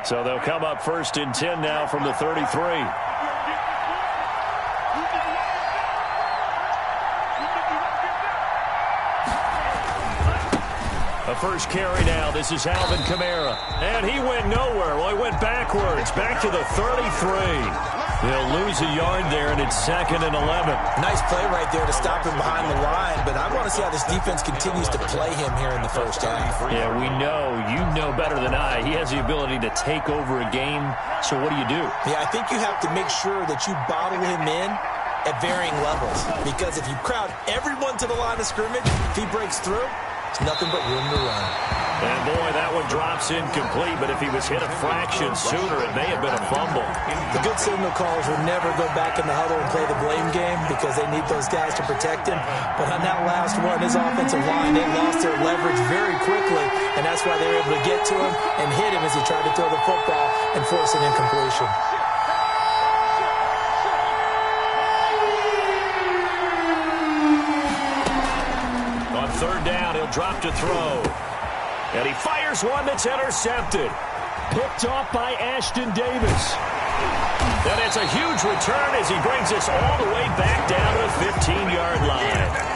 So they'll come up 1st and 10 now from the 33. The first carry now. This is Alvin Kamara. And he went nowhere. Well, he went backwards. Back to the 33. They'll lose a yard there, and it's 2nd and 11. Nice play right there to stop him behind the line, but I want to see how this defense continues to play him here in the first half. Yeah, we know. You know better than I. He has the ability to take over a game, so what do? Yeah, I think you have to make sure that you bottle him in at varying levels, because if you crowd everyone to the line of scrimmage, if he breaks through, it's nothing but room to run. And, boy, that one drops incomplete, but if he was hit a fraction sooner, it may have been a fumble. The good signal callers will never go back in the huddle and play the blame game because they need those guys to protect him. But on that last one, his offensive line, they lost their leverage very quickly, and that's why they were able to get to him and hit him as he tried to throw the football and force an incompletion. On 3rd down, he'll drop to throw. And he fires one that's intercepted. Picked off by Ashton Davis. And it's a huge return as he brings us all the way back down to the 15-yard line.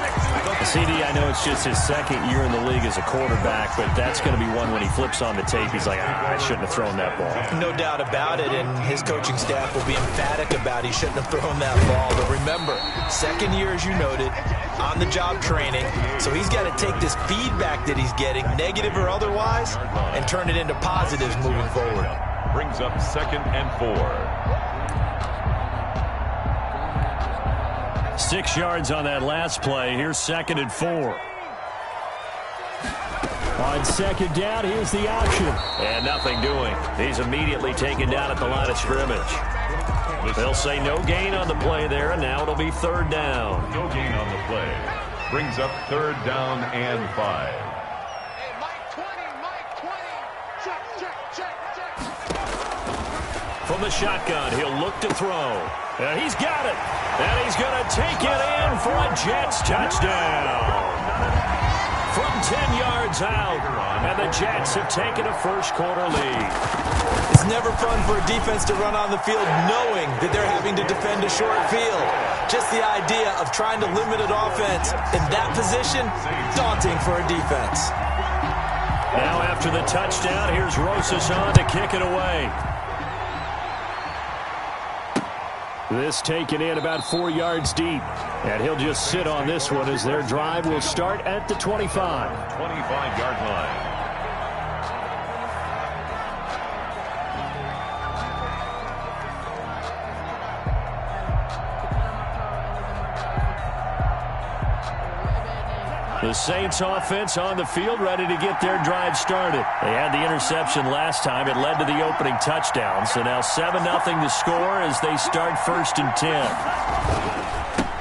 CD, I know it's just his 2nd year in the league as a quarterback, but that's going to be one when he flips on the tape. He's like, I shouldn't have thrown that ball. No doubt about it, and his coaching staff will be emphatic about he shouldn't have thrown that ball. But remember, 2nd year, as you noted, on-the-job training, so he's got to take this feedback that he's getting, negative or otherwise, and turn it into positives moving forward. Brings up 2nd and 4. 6 yards on that last play. Here's 2nd and 4. On 2nd down, here's the option. And nothing doing. He's immediately taken down at the line of scrimmage. They'll say no gain on the play there, and now it'll be 3rd down. No gain on the play. Brings up 3rd down and 5. From the shotgun, he'll look to throw. And he's got it. And he's going to take it in for a Jets touchdown. From 10 yards out. And the Jets have taken a first-quarter lead. It's never fun for a defense to run on the field knowing that they're having to defend a short field. Just the idea of trying to limit an offense in that position, daunting for a defense. Now after the touchdown, here's Rosas on to kick it away. This taken in about 4 yards deep. And he'll just sit on this one as their drive will start at the 25. 25-yard line. The Saints offense on the field ready to get their drive started. They had the interception last time. It led to the opening touchdown. So now 7-0 to score as they start 1st and 10.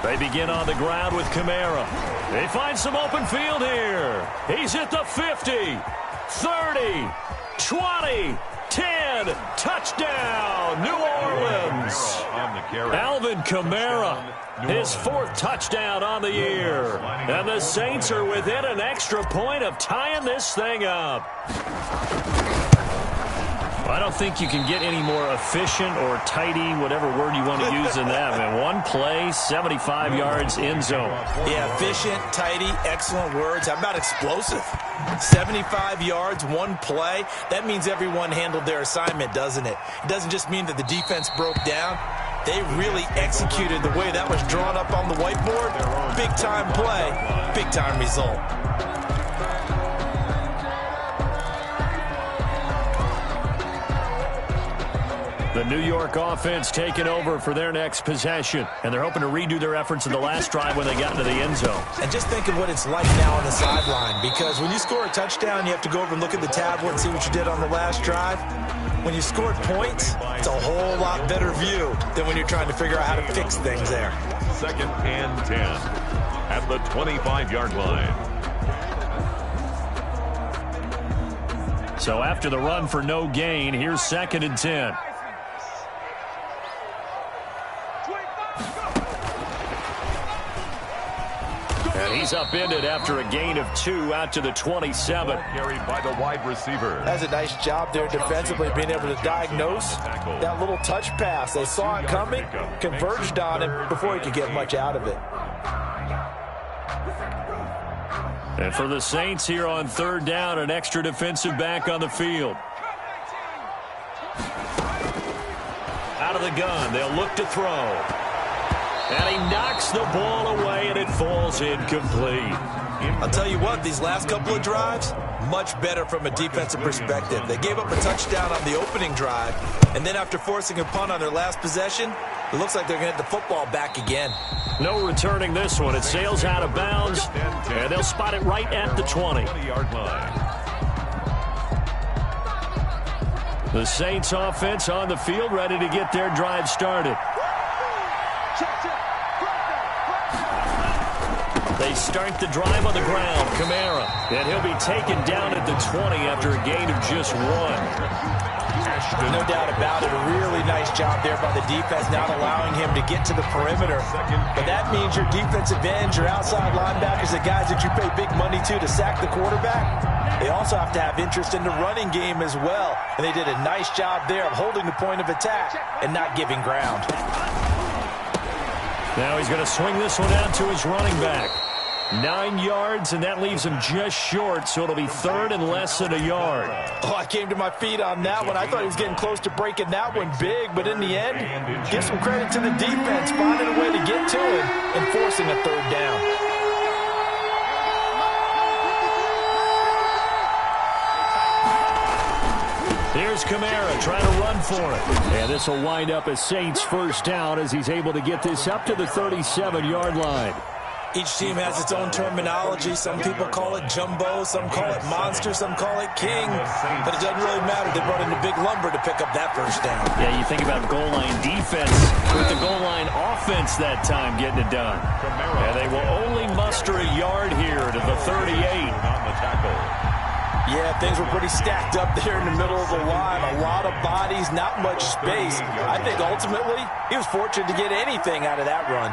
They begin on the ground with Kamara. They find some open field here. He's at the 50, 30, 20, 10. Touchdown, New Orleans. Alvin Kamara, his 4th touchdown on the year. And the Saints are within an extra point of tying this thing up. I don't think you can get any more efficient or tidy, whatever word you want to use in that. Man, one play, 75 yards, end zone. Yeah, efficient, tidy, excellent words. How about explosive? 75 yards, one play. That means everyone handled their assignment, doesn't it? It doesn't just mean that the defense broke down. They really executed the way that was drawn up on the whiteboard. Big-time play, big-time result. The New York offense taking over for their next possession. And they're hoping to redo their efforts in the last drive when they got into the end zone. And just think of what it's like now on the sideline. Because when you score a touchdown, you have to go over and look at the tablet and see what you did on the last drive. When you scored points, it's a whole lot better view than when you're trying to figure out how to fix things there. 2nd and 10 at the 25-yard line. So after the run for no gain, here's 2nd and 10. He's upended after a gain of 2 out to the 27. Carried by the wide receiver. That's a nice job there defensively, being able to diagnose that little touch pass. They saw it coming, converged on him before he could get much out of it. And for the Saints here on third down, an extra defensive back on the field. Out of the gun, they'll look to throw. And he knocks the ball away, and it falls incomplete. I'll tell you what, these last couple of drives, much better from a defensive perspective. They gave up a touchdown on the opening drive, and then after forcing a punt on their last possession, it looks like they're going to get the football back again. No returning this one. It sails out of bounds, and they'll spot it right at the 20. 20-yard line. The Saints offense on the field, ready to get their drive started. They start the drive on the ground. Kamara, and he'll be taken down at the 20 after a gain of just 1. No doubt about it. A really nice job there by the defense, not allowing him to get to the perimeter. But that means your defensive ends, your outside linebackers, the guys that you pay big money to sack the quarterback, they also have to have interest in the running game as well. And they did a nice job there of holding the point of attack and not giving ground. Now he's going to swing this one out to his running back. 9 yards, and that leaves him just short, so it'll be third and less than a yard. Oh, I came to my feet on that one. I thought he was getting close to breaking that one big, but in the end, give some credit to the defense, finding a way to get to him and forcing a third down. Here's Kamara trying to run for it. And this will wind up as Saints first down as he's able to get this up to the 37-yard line. Each team has its own terminology. Some people call it jumbo, some call it monster, some call it king. But it doesn't really matter. They brought in the big lumber to pick up that first down. Yeah, you think about goal line defense with the goal line offense that time getting it done. And they will only muster a yard here to the 38. On the tackle. Yeah, things were pretty stacked up there in the middle of the line. A lot of bodies, not much space. I think ultimately he was fortunate to get anything out of that run.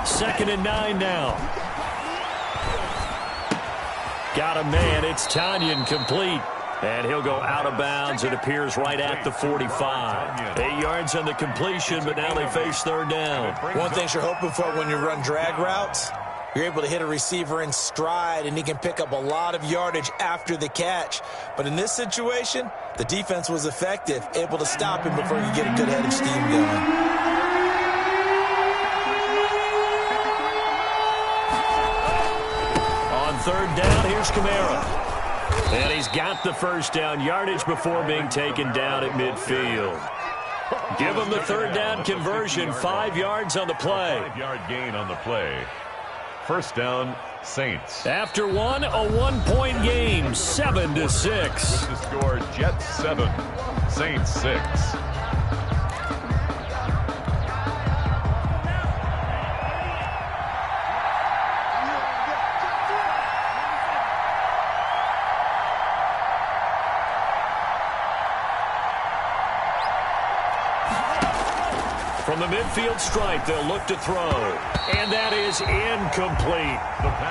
Second and 9 now. Got a man. It's Tanyan complete. And he'll go out of bounds. It appears right at the 45. 8 yards on the completion, but now they face third down. One thing you're hoping for when you run drag routes, you're able to hit a receiver in stride, and he can pick up a lot of yardage after the catch. But in this situation, the defense was effective, able to stop him before you get a good head of steam going. Third down, here's Kamara. And he's got the first down yardage before being taken down at midfield. Give him the third down conversion, 5 yards on the play. 5-yard gain on the play. First down, Saints. After one, a 1-point game, 7-6. With the score, Jets 7, Saints 6. From the midfield stripe, they'll look to throw. And that is incomplete.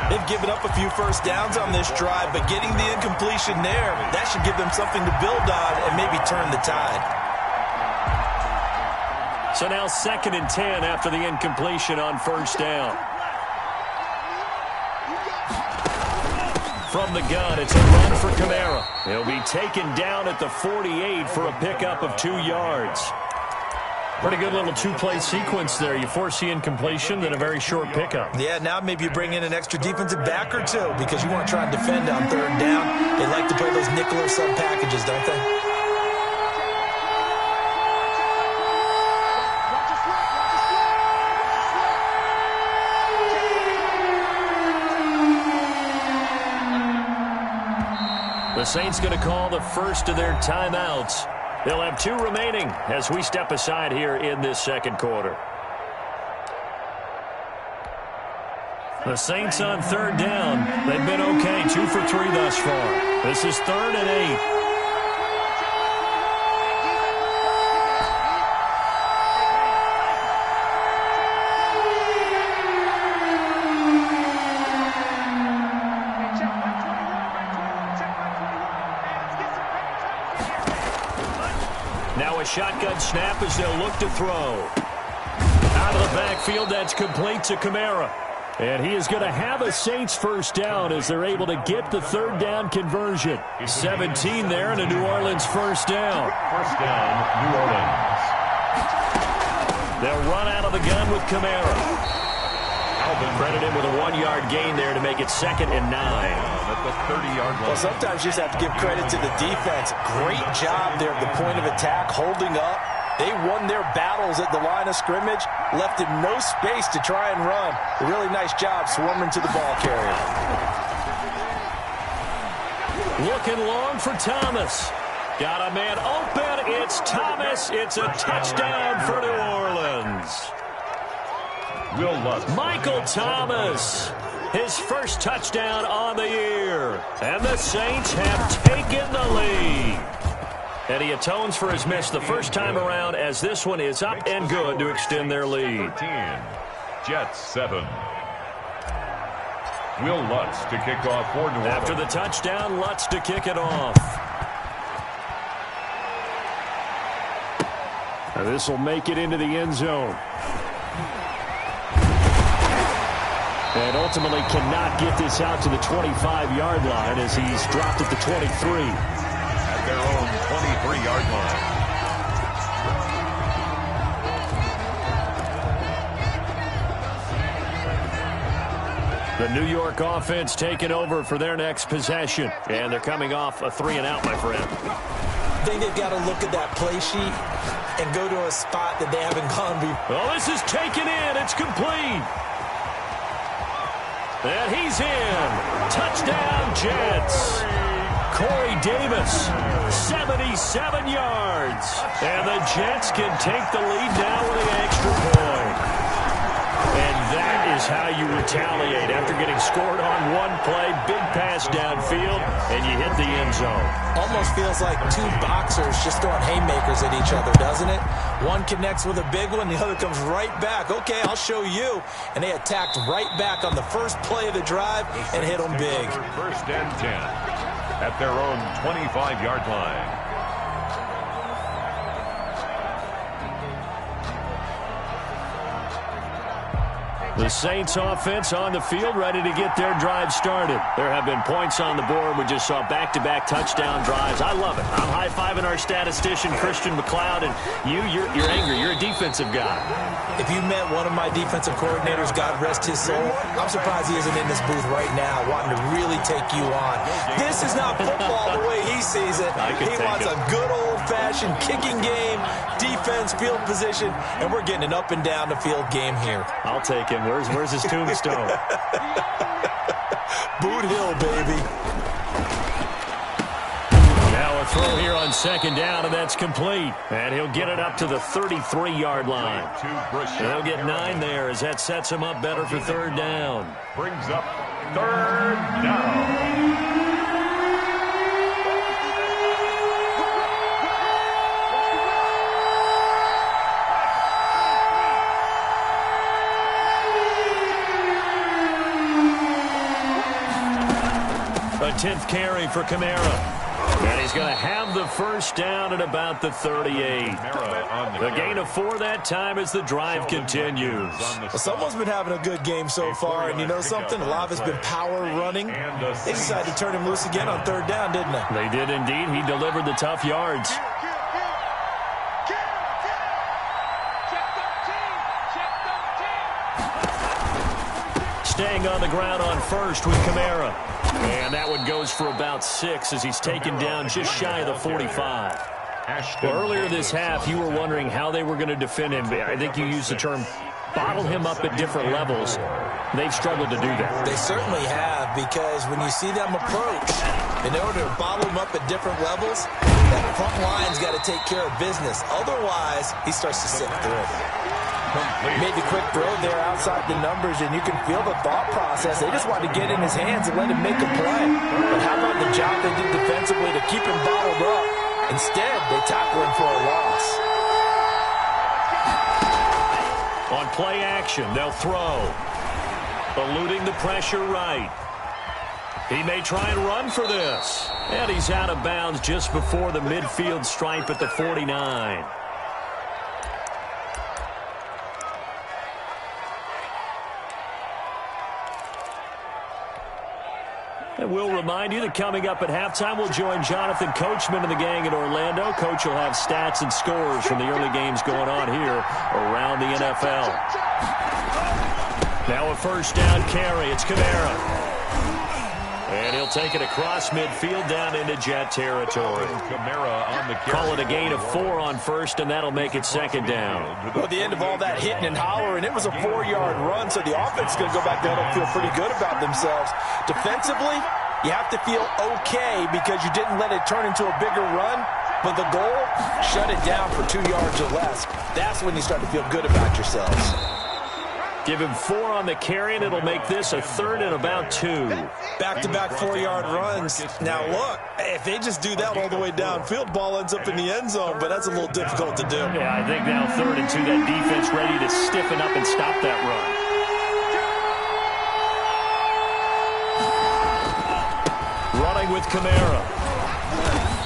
They've given up a few first downs on this drive, but getting the incompletion there, that should give them something to build on and maybe turn the tide. So now 2nd and 10 after the incompletion on first down. From the gun, it's a run for Kamara. He'll be taken down at the 48 for a pickup of 2 yards. Pretty good little two-play sequence there. You force the incompletion, then a very short pickup. Yeah, now maybe you bring in an extra defensive back or two because you want to try and defend on third down. They like to play those nickel or sub packages, don't they? The Saints going to call the first of their timeouts. They'll have 2 remaining as we step aside here in this second quarter. The Saints on third down. They've been okay, 2 for 3 thus far. This is 3rd and 8. shotgun snap as they'll look to throw. Out of the backfield, that's complete to Kamara. And he is going to have a Saints first down as they're able to get the third down conversion. 17 there and a New Orleans first down. First down, New Orleans. They'll run out of the gun with Kamara. Alvin credited with a 1-yard gain there to make it 2nd and 9. At the 30-yard line. Well, sometimes you just have to give credit to the defense. Great job there at the point of attack, holding up. They won their battles at the line of scrimmage, left him no space to try and run. A really nice job swarming to the ball carrier. Looking long for Thomas. Got a man open. It's Thomas. It's a touchdown for New Orleans. Will Lutz. Michael Thomas, his first touchdown on the year. And the Saints have taken the lead. And he atones for his miss the first time around as this one is up and good to extend their lead. 13. Jets 7. Will Lutz to kick off for New Orleans. After the touchdown, Lutz to kick it off. And this will make it into the end zone. And ultimately cannot get this out to the 25-yard line as he's dropped at the 23. At their own 23-yard line. The New York offense taking over for their next possession. And they're coming off a 3-and-out, my friend. I think they've got to look at that play sheet and go to a spot that they haven't gone before. Oh, this is taken in. It's complete. And he's in. Touchdown, Jets. Corey Davis, 77 yards. And the Jets can take the lead now with an extra point. And that is how you retaliate after getting scored on one play, big pass downfield, and you hit the end zone. Almost feels like two boxers just throwing haymakers at each other, doesn't it? One connects with a big one, the other comes right back. Okay, I'll show you. And they attacked right back on the first play of the drive and hit them big. First and 10 at their own 25-yard line. The Saints offense on the field, ready to get their drive started. There have been points on the board. We just saw back-to-back touchdown drives. I love it. I'm high-fiving our statistician, Christian McLeod, and you're angry. You're a defensive guy. If you met one of my defensive coordinators, God rest his soul, I'm surprised he isn't in this booth right now wanting to really take you on. This is not football the way he sees it. He wants a good old-fashioned kicking game, defense, field position, and we're getting an up-and-down-the-field game here. I'll take him. Where's his tombstone? Boot Hill, baby. Now a throw here on 2nd down, and that's complete. And he'll get it up to the 33-yard line. They'll get 9 there as that sets him up better for 3rd down. Brings up 3rd down. A 10th carry for Kamara. And he's going to have the first down at about the 38. The gain of 4 that time as the drive continues. Well, someone's been having a good game so far, and you know something? A lot of it's been power running. They decided to turn him loose again on 3rd down, didn't they? They did indeed. He delivered the tough yards. Staying on the ground on 1st with Kamara. And that one goes for about 6 as he's taken down just shy of the 45. Well, earlier this half, you were wondering how they were going to defend him. I think you used the term bottle him up at different levels. They've struggled to do that. They certainly have, because when you see them approach, in order to bottle him up at different levels, that front line's got to take care of business. Otherwise, he starts to sip through. Made the quick throw there outside the numbers, and you can feel the thought process. They just wanted to get in his hands and let him make a play. But how about the job they did defensively to keep him bottled up? Instead, they tackle him for a loss. On play action, they'll throw. Eluding the pressure right. He may try and run for this. And he's out of bounds just before the midfield stripe at the 49. And we'll remind you that coming up at halftime, we'll join Jonathan Coachman and the gang in Orlando. Coach will have stats and scores from the early games going on here around the NFL. Now a first down carry. It's Kamara. And he'll take it across midfield down into Jet territory. Kamara on the carry. Call it a gain of 4 on first, and that'll make it second down. Well, at the end of all that hitting and hollering, it was a 4-yard run, so the offense is going to go back there and feel pretty good about themselves. Defensively, you have to feel okay because you didn't let it turn into a bigger run, but the goal, shut it down for 2 yards or less. That's when you start to feel good about yourselves. Give him 4 on the carry, and it'll make this a 3rd and about 2. Back-to-back 4-yard runs. Now, look, if they just do that all the way downfield, ball ends up in the end zone, but that's a little difficult to do. Yeah, I think now 3rd and 2, that defense ready to stiffen up and stop that run. Running with Kamara.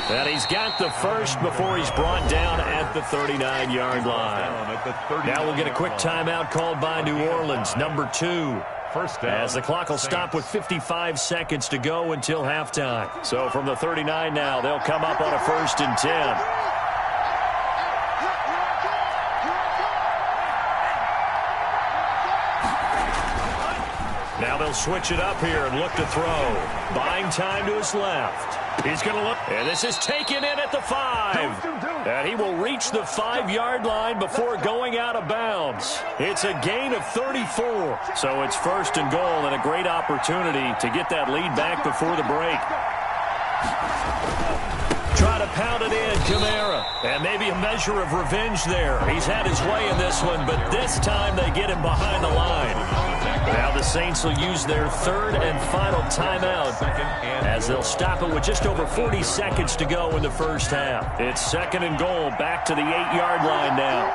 And he's got the first before he's brought down at the 39-yard line. Now we'll get a quick timeout called by New Orleans, number 2. First down. As the clock will stop with 55 seconds to go until halftime. So from the 39 now, they'll come up on a 1st and 10. Now they'll switch it up here and look to throw. Buying time to his left. He's going to look, and this is taken in at the 5. And he will reach the 5-yard line before going out of bounds. It's a gain of 34. So it's 1st and goal, and a great opportunity to get that lead back before the break. Try to pound it in, Kamara. And maybe a measure of revenge there. He's had his way in this one, but this time they get him behind the line. Now the Saints will use their 3rd and final timeout as they'll stop it with just over 40 seconds to go in the first half. It's 2nd and goal, back to the 8-yard line now.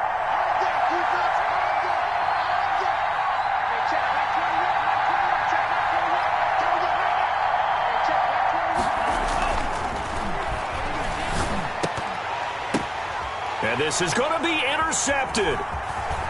And this is going to be intercepted.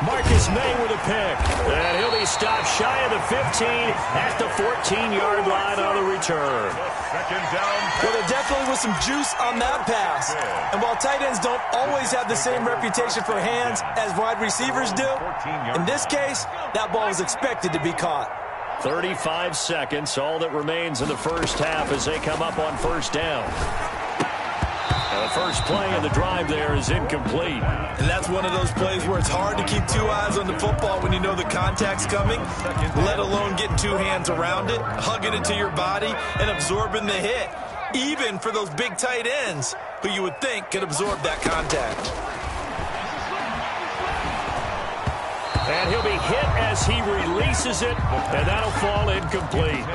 Marcus May with a pick. And he'll be stopped shy of the 15 at the 14-yard line on the return. Second down. Well, there definitely was some juice on that pass. And while tight ends don't always have the same reputation for hands as wide receivers do, in this case, that ball was expected to be caught. 35 seconds, all that remains in the first half as they come up on 1st down. The first play of the drive there is incomplete. And that's one of those plays where it's hard to keep 2 eyes on the football when you know the contact's coming, let alone getting 2 hands around it, hugging it to your body, and absorbing the hit, even for those big tight ends who you would think could absorb that contact. And he'll be hit as he releases it, and that'll fall incomplete.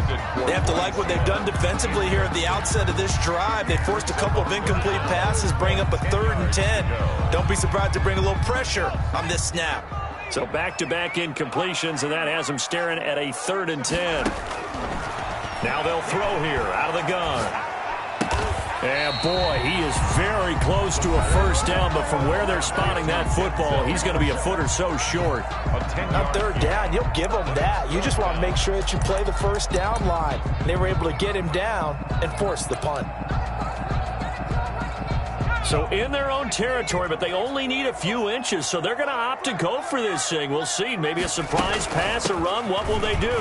They have to like what they've done defensively here at the outset of this drive. They forced a couple of incomplete passes, bring up a 3rd and 10. Don't be surprised to bring a little pressure on this snap. So back-to-back incompletions, and that has them staring at a 3rd and 10. Now they'll throw here out of the gun. And, boy, he is very close to a first down, but from where they're spotting that football, he's going to be a foot or so short. On 3rd down, you'll give them that. You just want to make sure that you play the first down line. They were able to get him down and force the punt. So in their own territory, but they only need a few inches, so they're going to opt to go for this thing. We'll see. Maybe a surprise pass or run. What will they do?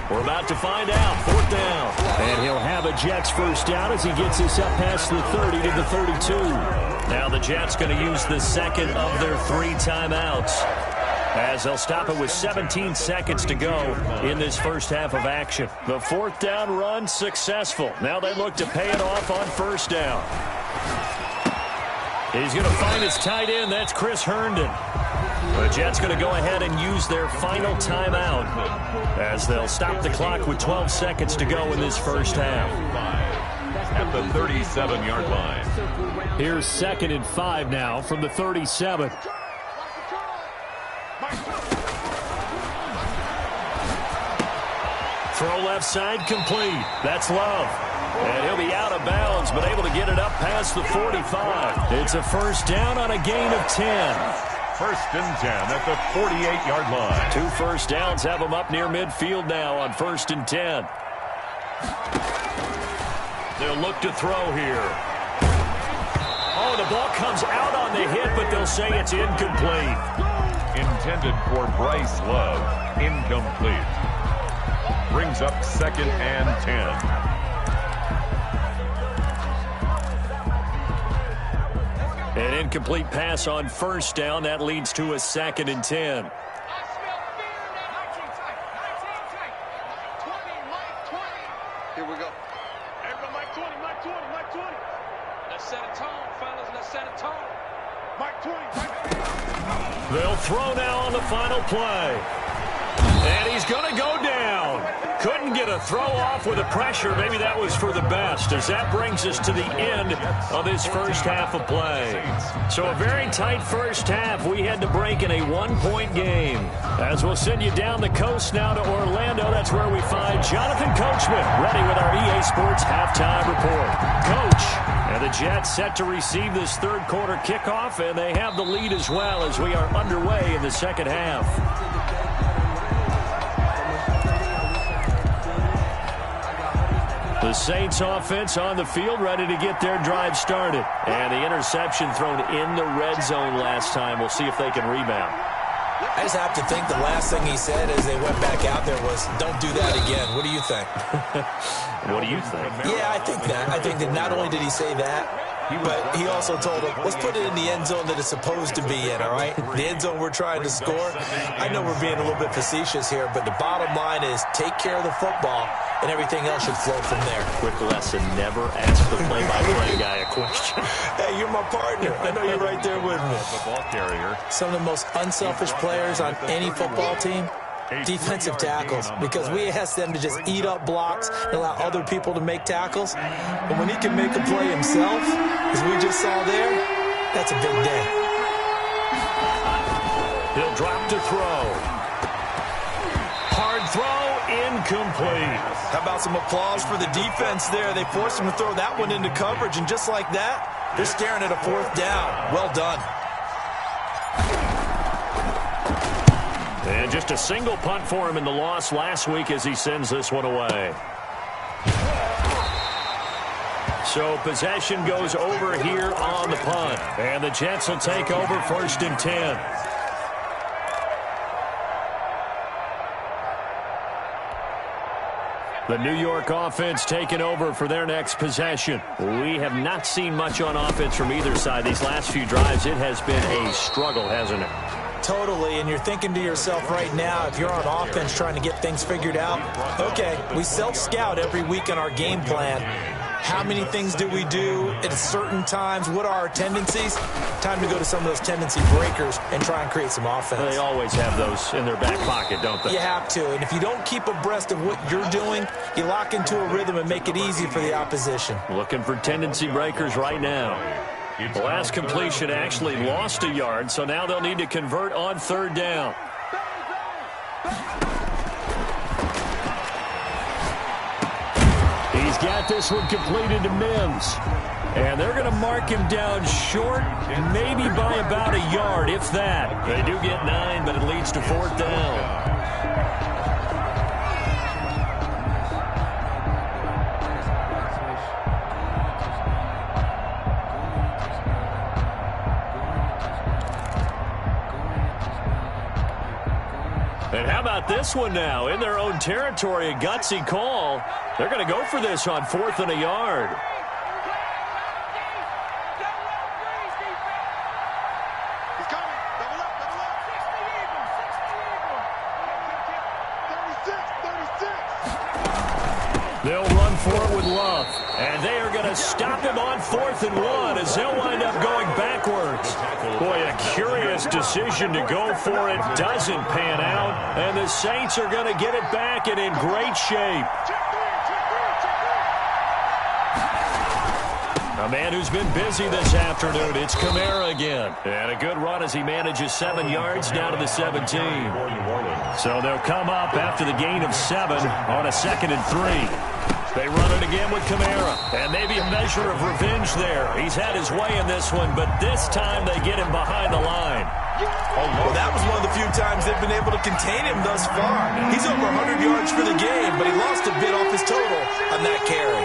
We're about to find out. 4th down. And he'll have a Jets first down as he gets this up past the 30 to the 32. Now the Jets going to use the 2nd of their 3 timeouts, as they'll stop it with 17 seconds to go in this first half of action. The 4th down run successful. Now they look to pay it off on 1st down. He's going to find his tight end. That's Chris Herndon. The Jets going to go ahead and use their final timeout as they'll stop the clock with 12 seconds to go in this first half. At the 37-yard line. Here's 2nd and 5 now from the 37. Throw left side complete. That's Love. And he'll be out of bounds, but able to get it up past the 45. It's a first down on a gain of 10. 1st and 10 at the 48-yard line. 2 first downs have them up near midfield now on 1st and 10. They'll look to throw here. Oh, the ball comes out on the hit, but they'll say it's incomplete. Intended for Bryce Love. Incomplete. Brings up 2nd and 10. An incomplete pass on 1st down. That leads to a 2nd and 10. Here we go. Everybody, Mike 20, Mike 20, Mike 20. Let's set a tone, fellas. Let's set a tone. Mike 20, Mike 20. They'll throw now on the final play. And he's going to go down. Couldn't get a throw off with the pressure. Maybe that was for the best, as that brings us to the end of this first half of play. So a very tight first half. We had to break in a 1-point game. As we'll send you down the coast now to Orlando, that's where we find Jonathan Coachman, ready with our EA Sports halftime report. Coach, and the Jets set to receive this third quarter kickoff, and they have the lead as well as we are underway in the second half. The Saints offense on the field, ready to get their drive started. And the interception thrown in the red zone last time. We'll see if they can rebound. I just have to think the last thing he said as they went back out there was, don't do that again. What do you think? What do you think? Yeah, I think that. I think that not only did he say that, but he also told him, let's put it in the end zone that it's supposed to be in, all right? The end zone we're trying to score. I know we're being a little bit facetious here, but the bottom line is take care of the football, and everything else should flow from there. Quick lesson, never ask the play-by-play guy a question. Hey, you're my partner. I know you're right there with me. The ball carrier. Some of the most unselfish players on any football team, defensive tackles, because we ask them to just eat up blocks and allow other people to make tackles. But when he can make a play himself, as we just saw there, that's a big day. He'll drop to throw. Hard throw, incomplete. How about some applause for the defense there? They forced him to throw that one into coverage, and just like that, they're staring at a 4th down. Well done. And just a single punt for him in the loss last week as he sends this one away. So possession goes over here on the punt. And the Jets will take over 1st and 10. The New York offense taking over for their next possession. We have not seen much on offense from either side. These last few drives, it has been a struggle, hasn't it? Totally, and you're thinking to yourself right now, if you're on offense trying to get things figured out, okay, we self-scout every week on our game plan. How many things do we do at certain times? What are our tendencies? Time to go to some of those tendency breakers and try and create some offense. They always have those in their back pocket, don't they? You have to, and if you don't keep abreast of what you're doing, you lock into a rhythm and make it easy for the opposition. Looking for tendency breakers right now. The last completion actually lost a yard, so now they'll need to convert on 3rd down. He's got this one completed to Mims. And they're going to mark him down short, maybe by about a yard, if that. They do get 9, but it leads to 4th down. And how about this one now? In their own territory, a gutsy call. They're going to go for this on 4th and a yard. He's coming. Double up, double up. 36. They'll run for it with Love. And they are going to stop him on 4th and 1 as they'll wind up going backwards. Boy, a curious decision to go for it. Doesn't pan out. And the Saints are going to get it back and in great shape. A man who's been busy this afternoon, it's Kamara again. And a good run as he manages 7 yards down to the 17. So they'll come up after the gain of 7 on a 2nd and 3. They run it again with Kamara. And maybe a measure of revenge there. He's had his way in this one, but this time they get him behind the line. Well, that was one of the few times they've been able to contain him thus far. He's over 100 yards for the game, but he lost a bit off his total on on that carry.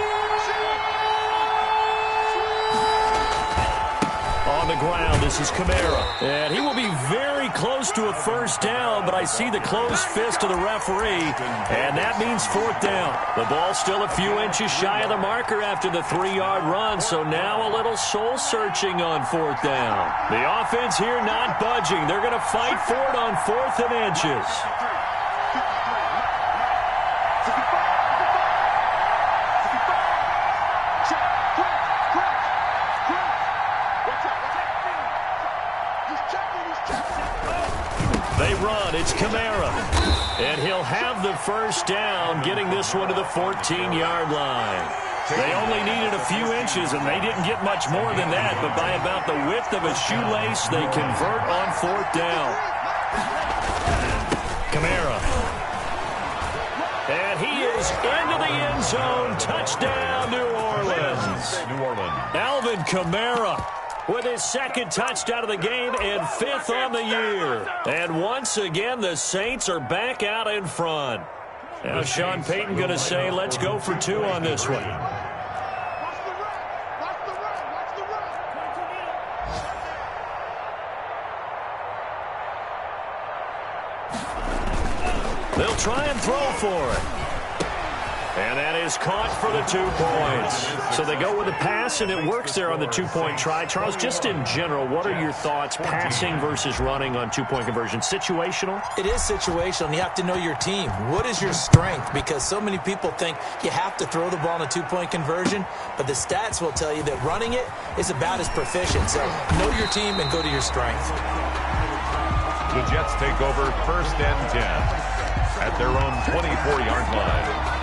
On the ground, this is Kamara. And he will be very close to a first down, but I see the closed fist of the referee, and that means fourth down. The ball still a few inches shy of the marker after the 3-yard run, so now a little soul-searching on fourth down. The offense here not budging. They're going to fight for it on 4th and inches. They run. It's Kamara. And he'll have the first down, getting this one to the 14-yard line. They only needed a few inches, and they didn't get much more than that. But by about the width of a shoelace, they convert on 4th down. Kamara. And he is into the end zone. Touchdown, New Orleans. Alvin Kamara with his 2nd touchdown of the game and 5th on the year. And once again, the Saints are back out in front. Now Sean Payton going to say, let's go for 2 on this one. They'll try and throw for it. And that is caught for the 2 points. So they go with a pass, and it works there on the 2-point try. Charles, just in general, what are your thoughts passing versus running on 2-point conversion? Situational? It is situational, and you have to know your team. What is your strength? Because so many people think you have to throw the ball in a 2-point conversion, but the stats will tell you that running it is about as proficient. So know your team and go to your strength. The Jets take over 1st and 10 at their own 24-yard line.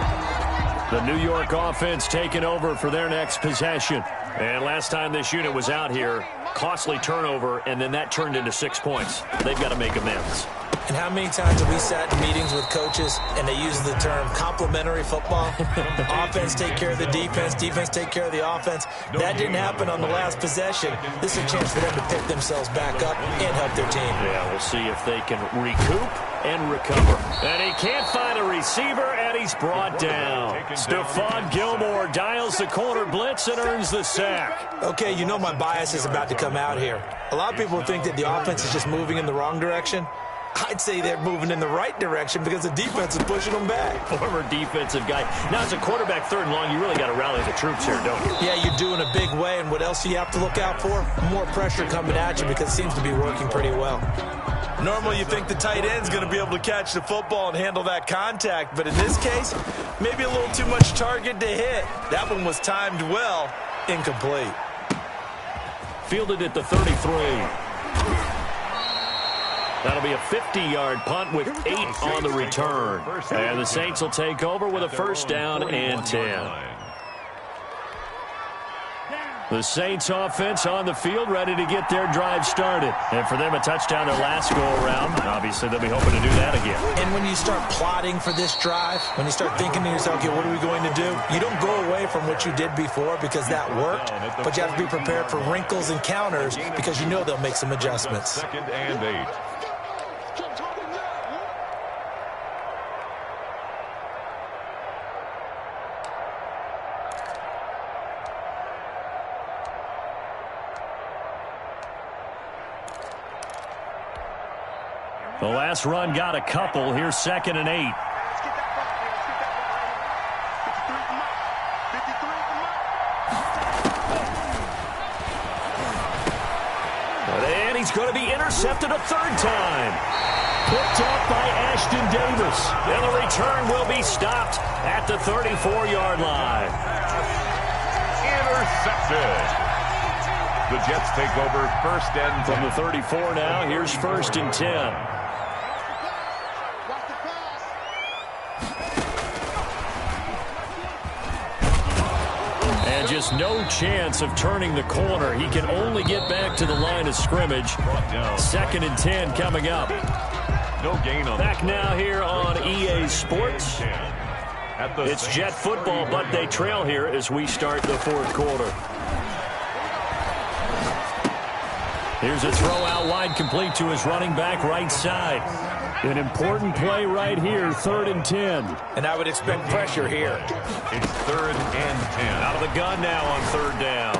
The New York offense taking over for their next possession. And last time this unit was out here, costly turnover, and then that turned into 6 points. They've got to make amends. And how many times have we sat in meetings with coaches and they use the term complementary football? Offense take care of the defense, defense take care of the offense. That didn't happen on the last possession. This is a chance for them to pick themselves back up and help their team. Yeah, we'll see if they can recoup and recover. And he can't find a receiver, and he's brought down. Stephon Gilmore dials the corner blitz and earns the sack. Okay, you know my bias is about to come out here. A lot of people think that the offense is just moving in the wrong direction. I'd say they're moving in the right direction because the defense is pushing them back. Former defensive guy. Now, as a quarterback 3rd and long, you really got to rally the troops here, don't you? Yeah, you're doing a big way, and what else do you have to look out for? More pressure coming at you because it seems to be working pretty well. Normally, you think the tight end's going to be able to catch the football and handle that contact, but in this case, maybe a little too much target to hit. That one was timed well, incomplete. Fielded at the 33. That'll be a 50-yard punt with 8 on the return. And the Saints will take over with a 1st down and 10. The Saints offense on the field, ready to get their drive started. And for them, a touchdown their last go-around. Obviously, they'll be hoping to do that again. And when you start plotting for this drive, when you start thinking to yourself, okay, what are we going to do? You don't go away from what you did before because that worked, but you have to be prepared for wrinkles and counters because you know they'll make some adjustments. 2nd and 8. The last run got a couple. Here's 2nd and 8. And he's going to be intercepted a 3rd time. Picked up by Ashton Davis. And the return will be stopped at the 34-yard line. Intercepted. The Jets take over 1st and 10. From the 34 now, here's 1st and 10. And just no chance of turning the corner. He can only get back to the line of scrimmage. 2nd and 10 coming up. No gain on back now here on EA Sports. It's Jet football, but they trail here as we start the 4th quarter. Here's a throw out wide, complete to his running back right side. An important play right here, 3rd and 10. And I would expect pressure here. It's 3rd and 10. Out of the gun now on 3rd down.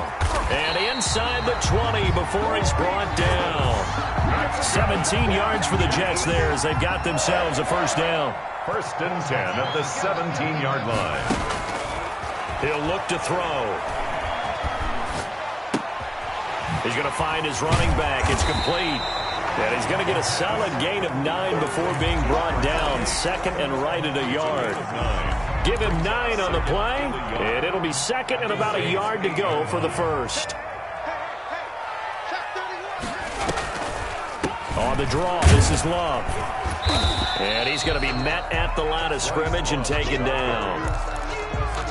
And inside the 20 before he's brought down. 17 yards for the Jets there as they've got themselves a 1st down. 1st and 10 at the 17-yard line. He'll look to throw. He's going to find his running back. It's complete. And he's going to get a solid gain of 9 before being brought down. 2nd and right at a yard. Give him 9 on the play, and it'll be 2nd and about a yard to go for the 1st. On the draw, this is Love. And he's going to be met at the line of scrimmage and taken down.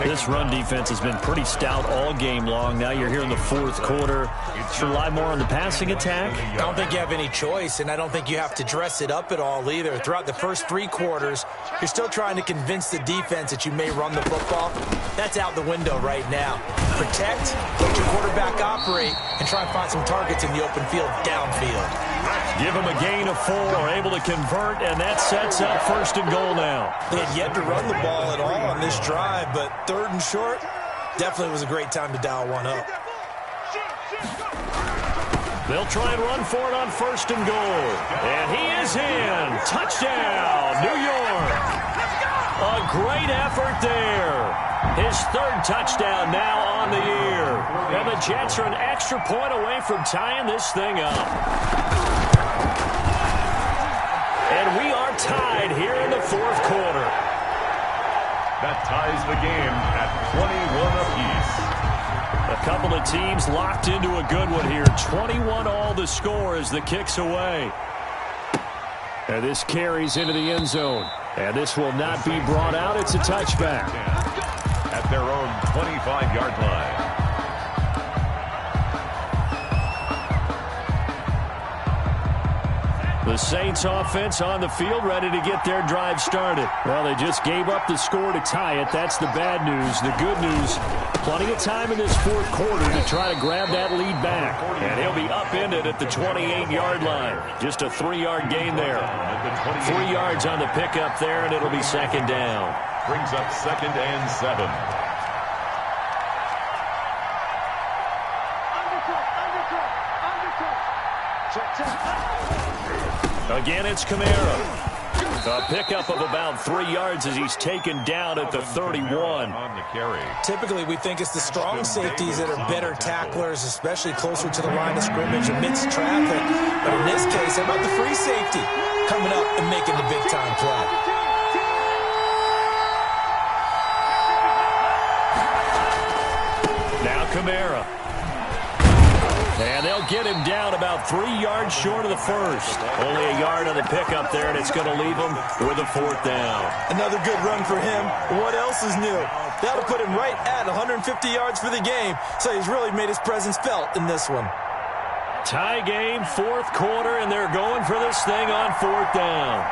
This run defense has been pretty stout all game long. Now you're here in the 4th quarter. Should rely more on the passing attack. I don't think you have any choice, and I don't think you have to dress it up at all either. Throughout the first 3 quarters, you're still trying to convince the defense that you may run the football. That's out the window right now. Protect, let your quarterback operate, and try and find some targets in the open field downfield. Give him a gain of 4, able to convert, and that sets up 1st and goal now. They had yet to run the ball at all on this drive, but 3rd and short definitely was a great time to dial one up. They'll try and run for it on 1st and goal. And he is in. Touchdown, New York. A great effort there. His 3rd touchdown now on the year. And the Jets are an extra point away from tying this thing up. And we are tied here in the 4th quarter. That ties the game at 21 apiece. A couple of teams locked into a good one here. 21 all the score as the kick's away. And this carries into the end zone. And this will not be brought out. It's a touchback. At their own 25-yard line. The Saints offense on the field, ready to get their drive started. Well, they just gave up the score to tie it. That's the bad news. The good news, plenty of time in this 4th quarter to try to grab that lead back. And he'll be upended at the 28-yard line. Just a 3-yard gain there. 3 yards on the pickup there, and it'll be 2nd down. Brings up 2nd and 7. Again, it's Kamara. A pickup of about 3 yards as he's taken down at the 31. On the carry. Typically, we think it's the strong safeties that are better tacklers, especially closer to the line of scrimmage amidst traffic. But in this case, how about the free safety coming up and making the big-time play? Now Kamara. And they'll get him down about 3 yards short of the 1st. Only a yard on the pickup there, and it's going to leave him with a 4th down. Another good run for him. What else is new? That'll put him right at 150 yards for the game, so he's really made his presence felt in this one. Tie game, 4th quarter, and they're going for this thing on 4th down.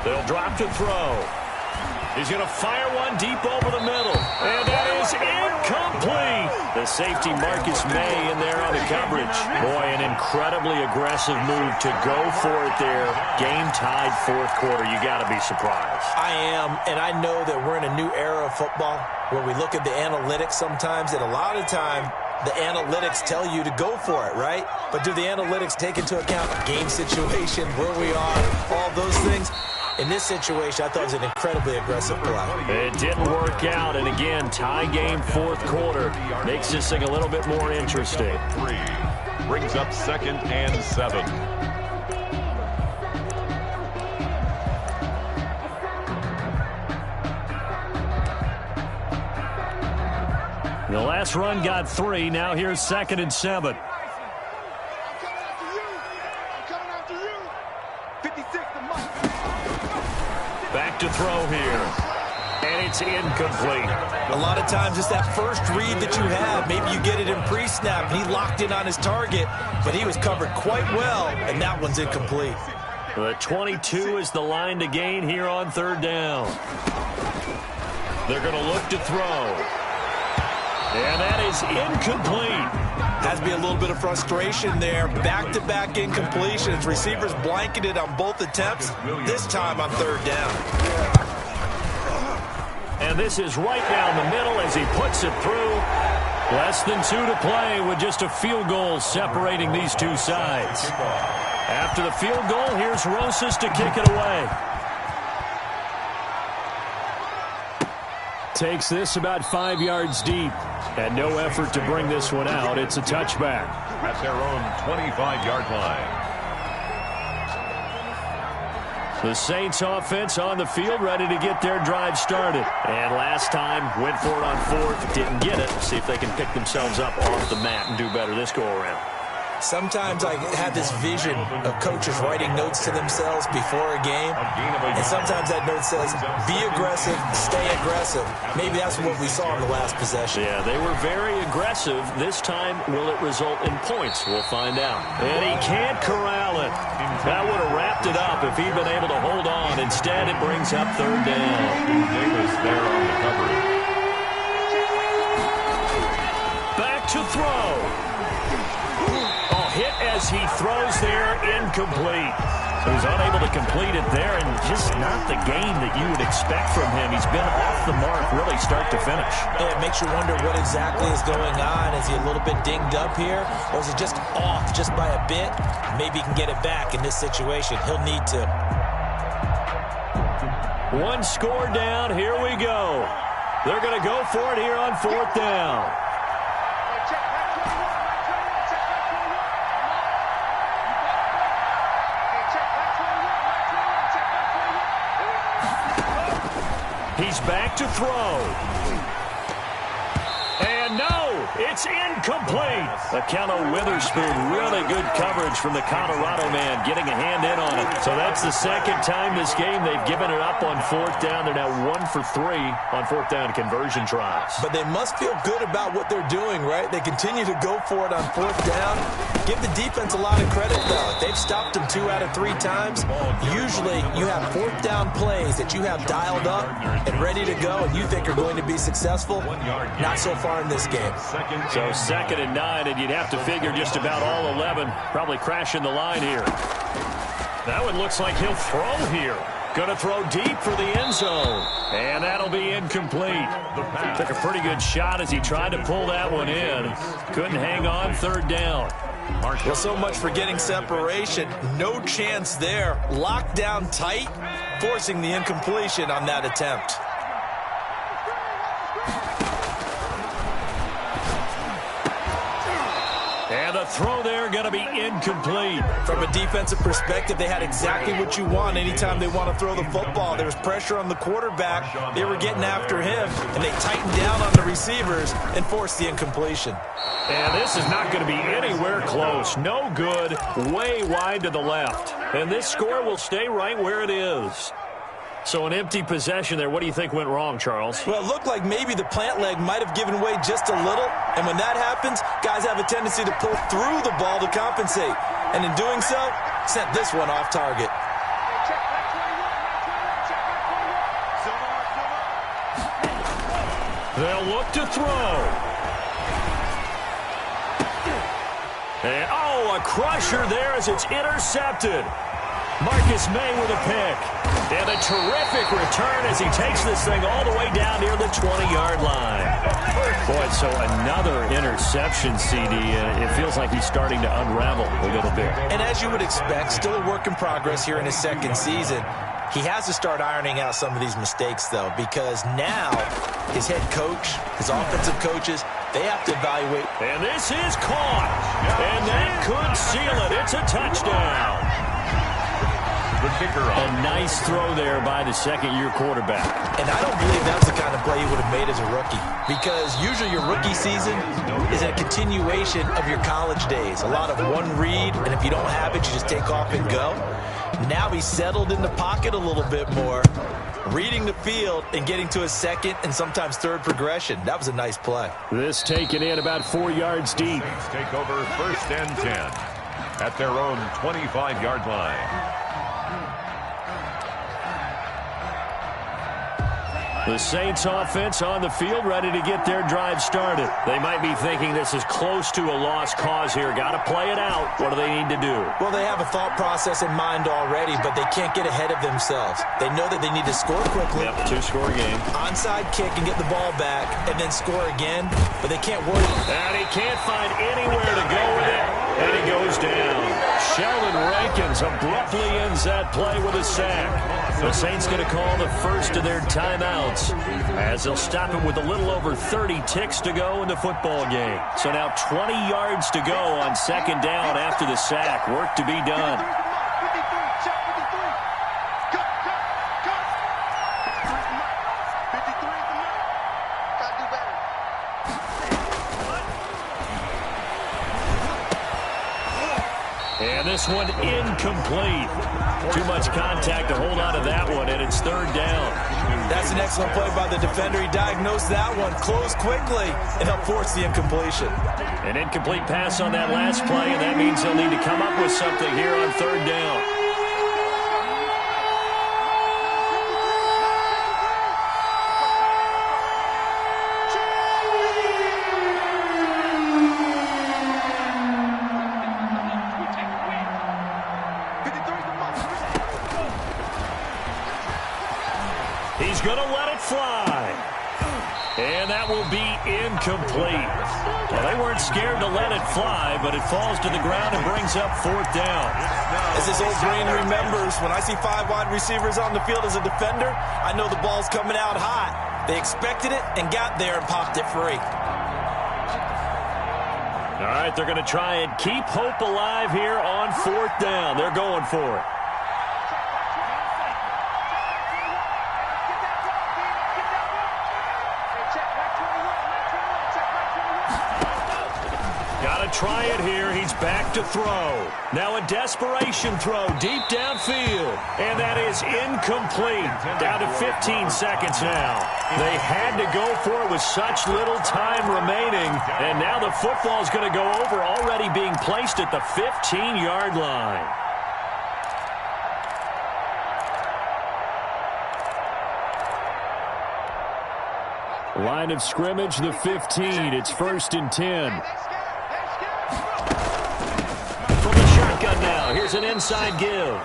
They'll drop to throw. He's going to fire one deep over the middle. And that is incomplete. The safety Marcus May in there on the coverage. Boy, an incredibly aggressive move to go for it there. Game tied 4th quarter. You got to be surprised. I am, and I know that we're in a new era of football where we look at the analytics sometimes, and a lot of time the analytics tell you to go for it, right? But do the analytics take into account game situation, where we are, all those things? In this situation, I thought it was an incredibly aggressive play. It didn't work out, and again, tie game 4th quarter. Makes this thing a little bit more interesting. 3. Brings up 2nd and 7. The last run got 3. Now here's 2nd and 7. Back to throw here. And it's incomplete. A lot of times it's that first read that you have. Maybe you get it in pre-snap, and he locked in on his target, but he was covered quite well, and that one's incomplete. The 22 is the line to gain here on third down. They're going to look to throw. And that is incomplete. Has to be a little bit of frustration there. Back-to-back incompletions. Receivers blanketed on both attempts, this time on third down. And this is right down the middle as he puts it through. Less than 2 to play with just a field goal separating these two sides. After the field goal, here's Rosas to kick it away. Takes this about 5 yards deep. And no effort to bring this one out. It's a touchback. At their own 25-yard line. The Saints offense on the field, ready to get their drive started. And last time, went for it on fourth, didn't get it. See if they can pick themselves up off the mat and do better this go-around. Sometimes I have this vision of coaches writing notes to themselves before a game. And sometimes that note says, be aggressive, stay aggressive. Maybe that's what we saw in the last possession. Yeah, they were very aggressive. This time, will it result in points? We'll find out. And he can't corral it. That would have wrapped it up if he'd been able to hold on. Instead, it brings up third down. Davis there on the cover. Back to throw. Hit as he throws there, incomplete. So he's unable to complete it there, and just not the game that you would expect from him. He's been off the mark really start to finish. Yeah, it makes you wonder what exactly is going on. Is he a little bit dinged up here, or is he just off just by a bit? Maybe he can get it back in this situation. He'll need to. One score down, here we go. They're going to go for it here on fourth down. He's back to throw. And no, it's incomplete. Akello Witherspoon, really good coverage from the Colorado man, getting a hand in on it. So that's the second time this game they've given it up on fourth down. They're now 1 for 3 on fourth down conversion tries. But they must feel good about what they're doing, right? They continue to go for it on fourth down. Give the defense a lot of credit, though. They've stopped them 2 out of 3 times. Usually, you have fourth down plays that you have dialed up and ready to go, and you think are going to be successful. Not so far in this game. So 2nd and 9, and you'd have to figure just about all 11 probably crashing the line here. That one looks like he'll throw here. Going to throw deep for the end zone. And that'll be incomplete. Took a pretty good shot as he tried to pull that one in. Couldn't hang on, third down. Well, so much for getting separation. No chance there. Locked down tight, forcing the incompletion on that attempt. And the throw there going to be incomplete. From a defensive perspective, they had exactly what you want anytime they want to throw the football. There was pressure on the quarterback. They were getting after him, and they tightened down on the receivers and forced the incompletion. And this is not going to be anywhere close. No good, way wide to the left. And this score will stay right where it is. So an empty possession there. What do you think went wrong, Charles? Well, it looked like maybe the plant leg might have given way just a little. And when that happens, guys have a tendency to pull through the ball to compensate. And in doing so, sent this one off target. They'll look to throw. And, a crusher there as it's intercepted. Marcus May with a pick. And a terrific return as he takes this thing all the way down near the 20-yard line. Boy, so another interception, CD. It feels like he's starting to unravel a little bit. And as you would expect, still a work in progress here in his second season. He has to start ironing out some of these mistakes, though, because now his head coach, his offensive coaches, they have to evaluate. And this is caught. And that could seal it. It's a touchdown. The kicker a nice throw there by the second-year quarterback. And I don't believe that's the kind of play he would have made as a rookie, because usually your rookie season is a continuation of your college days. A lot of one read, and if you don't have it, you just take off and go. Now he's settled in the pocket a little bit more, reading the field and getting to a second and sometimes third progression. That was a nice play. This taken in about 4 yards deep. Saints take over 1st and 10 at their own 25-yard line. The Saints offense on the field, ready to get their drive started. They might be thinking this is close to a lost cause here. Got to play it out. What do they need to do? Well, they have a thought process in mind already, but they can't get ahead of themselves. They know that they need to score quickly. Yep, two-score game. Onside kick and get the ball back, and then score again, but they can't worry. And he can't find anywhere to go with it, and he goes down. Sheldon Rankins abruptly ends that play with a sack. The Saints going to call the first of their timeouts as they'll stop it with a little over 30 ticks to go in the football game. So now 20 yards to go on second down after the sack. Work to be done. And this one incomplete. Too much contact to hold on to that one, and it's third down. That's an excellent play by the defender. He diagnosed that one, closed quickly, and helped force the incompletion. An incomplete pass on that last play, and that means they'll need to come up with something here on third down. He's going to let it fly. And that will be incomplete. Well, they weren't scared to let it fly, but it falls to the ground and brings up fourth down. As this old brain remembers, when I see 5 wide receivers on the field as a defender, I know the ball's coming out hot. They expected it and got there and popped it free. All right, they're going to try and keep hope alive here on fourth down. They're going for it. Try it here. He's back to throw. Now a desperation throw deep downfield. And that is incomplete. Down to 15 seconds now. They had to go for it with such little time remaining. And now the football is going to go over, already being placed at the 15-yard line. Line of scrimmage, the 15. It's 1st and 10. Now, here's an inside give.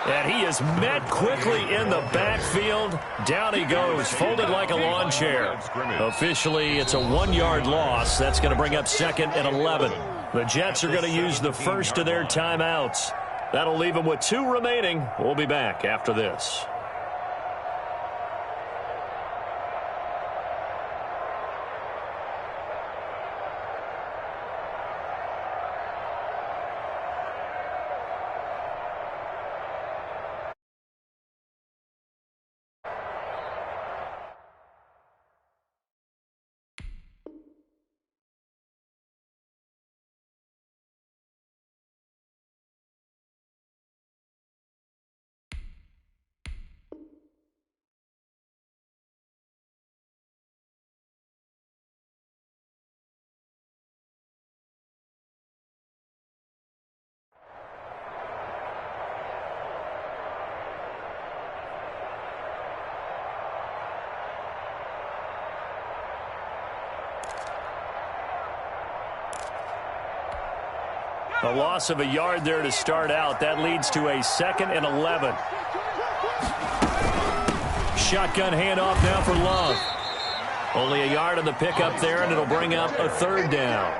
And he is met quickly in the backfield. Down he goes, folded like a lawn chair. Officially, it's a 1-yard loss. That's going to bring up 2nd and 11. The Jets are going to use the first of their timeouts. That'll leave them with 2 remaining. We'll be back after this. A loss of a yard there to start out. That leads to a 2nd and 11. Shotgun handoff now for Love. Only a yard on the pickup there, and it'll bring up a 3rd down.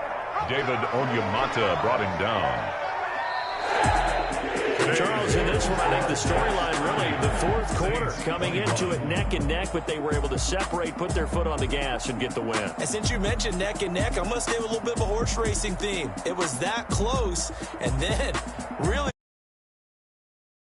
David Onyemata brought him down. Charles, in this one, I think the storyline really, the 4th quarter, coming into it neck and neck, but they were able to separate, put their foot on the gas, and get the win. And since you mentioned neck and neck, I'm going to stay with a little bit of a horse racing theme. It was that close, and then really